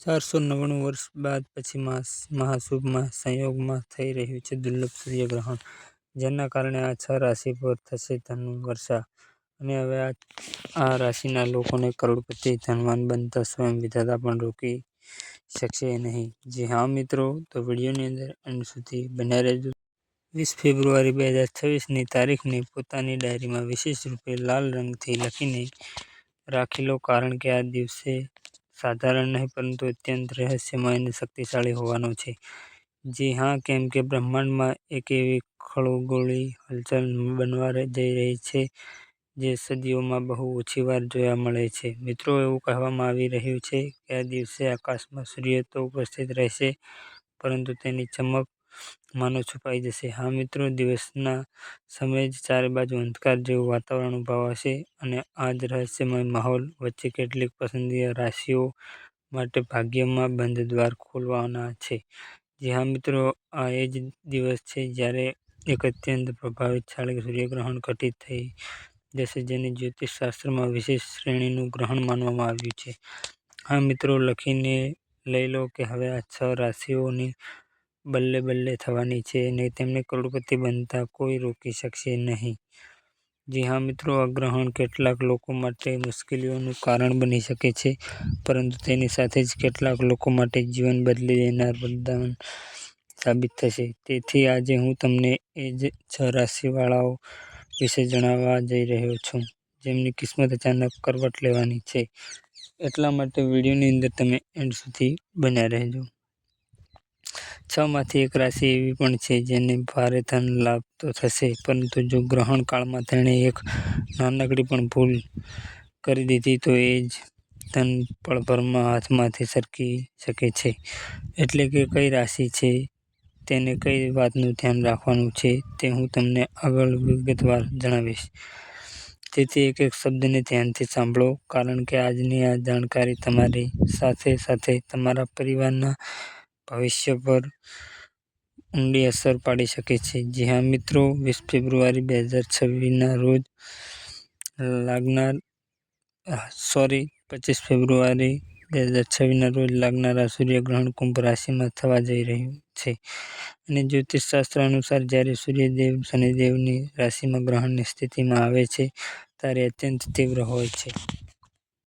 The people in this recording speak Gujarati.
499 વર્ષ બાદ પછી મહાશુભ સંયોગમાં થઈ રહ્યું છે દુર્લભ સૂર્યગ્રહણ, જેના કારણે આ 6 રાશિ પર થશે ધન વર્ષા. અને હવે આ રાશિના લોકોને કરોડપતિ ધનવાન બનતા સ્વયં વિધાતા પણ રોકી શકશે નહીં. જી હા મિત્રો, તો વિડીયોની અંદર અંત સુધી બન્યા રહેજો. 20 ફેબ્રુઆરી 2026ની તારીખને પોતાની ડાયરીમાં વિશેષ રૂપે લાલ રંગથી લખીને રાખી લો, કારણ કે આ દિવસે સાધારણ નહીં પરંતુ અત્યંત રહસ્યમય અને શક્તિશાળી હોવાનો છે. જી હા, કેમ કે બ્રહ્માંડમાં એક એવી ખગોળીય હલચલ બનવા જઈ રહી છે જે સદીઓમાં બહુ ઓછી વાર જોવા મળે છે. મિત્રો, એવું કહેવામાં આવી રહ્યું છે કે આ દિવસે આકાશમાં સૂર્ય તો ઉપસ્થિત રહેશે, પરંતુ તેની ચમક માનો છુપાઈ જશે. હા મિત્રો, દિવસના સમયે જ ચારે બાજુ અંધકાર જેવું વાતાવરણ ઉદ્ભવશે અને આ જ રહસ્યમય માહોલ વચ્ચે કેટલીક પસંદીદા રાશિઓ માટે ભાગ્યમાં બંધ દ્વાર ખોલવાના છે. જી હા મિત્રો, આ એ જ દિવસ છે જ્યારે એક અત્યંત પ્રભાવશાળી સૂર્યગ્રહણ ઘટિત થઈ જશે, જેને જ્યોતિષશાસ્ત્રમાં વિશેષ શ્રેણીનું ગ્રહણ માનવામાં આવ્યું છે. હા મિત્રો, લખીને લઈ લો કે હવે આ 6 રાશિઓની બલ્લે બલ્લે થવાની છે અને તેમને કરોડપતિ બનતા કોઈ રોકી શકશે નહીં. જી હા મિત્રો, આ ગ્રહણ કેટલાક લોકો માટે મુશ્કેલીઓનું કારણ બની શકે છે, પરંતુ તેની સાથે જ કેટલાક લોકો માટે જીવન બદલી દેનાર વરદાન સાબિત થશે. તેથી આજે હું તમને એ જ 6 રાશિવાળાઓ વિશે જણાવવા જઈ રહ્યો છું, જેમની કિસ્મત અચાનક કરવટ લેવાની છે. એટલા માટે વિડીયોની અંદર તમે એન્ડ સુધી બન્યા રહેજો. 6 માંથી એક રાશિ એવી પણ છે જેને ભારે ધન લાભ તો થશે, પરંતુ જો ગ્રહણ કાળમાં તેણે એક નાનકડી પણ ભૂલ કરી દીધી તો એ જ ધન પળભરમાં હાથમાંથી સરકી શકે છે. એટલે કે કઈ રાશિ છે તેને કઈ વાતનું ધ્યાન રાખવાનું છે તે હું તમને આગળ વિગતવાર જણાવીશ. તેથી એક એક શબ્દને ધ્યાનથી સાંભળો, કારણ કે આજની આ જાણકારી તમારી સાથે સાથે તમારા પરિવારના ભવિષ્ય પર ઊંડી અસર પાડી શકે છે. જી હા મિત્રો, 20 ફેબ્રુઆરી 2026ના રોજ 25 ફેબ્રુઆરી 2026ના રોજ લાગનારા સૂર્યગ્રહણ કુંભ રાશિમાં થવા જઈ રહ્યું છે. અને જ્યોતિષશાસ્ત્ર અનુસાર જ્યારે સૂર્યદેવ શનિદેવની રાશિમાં ગ્રહણની સ્થિતિમાં આવે છે ત્યારે અત્યંત તીવ્ર હોય છે.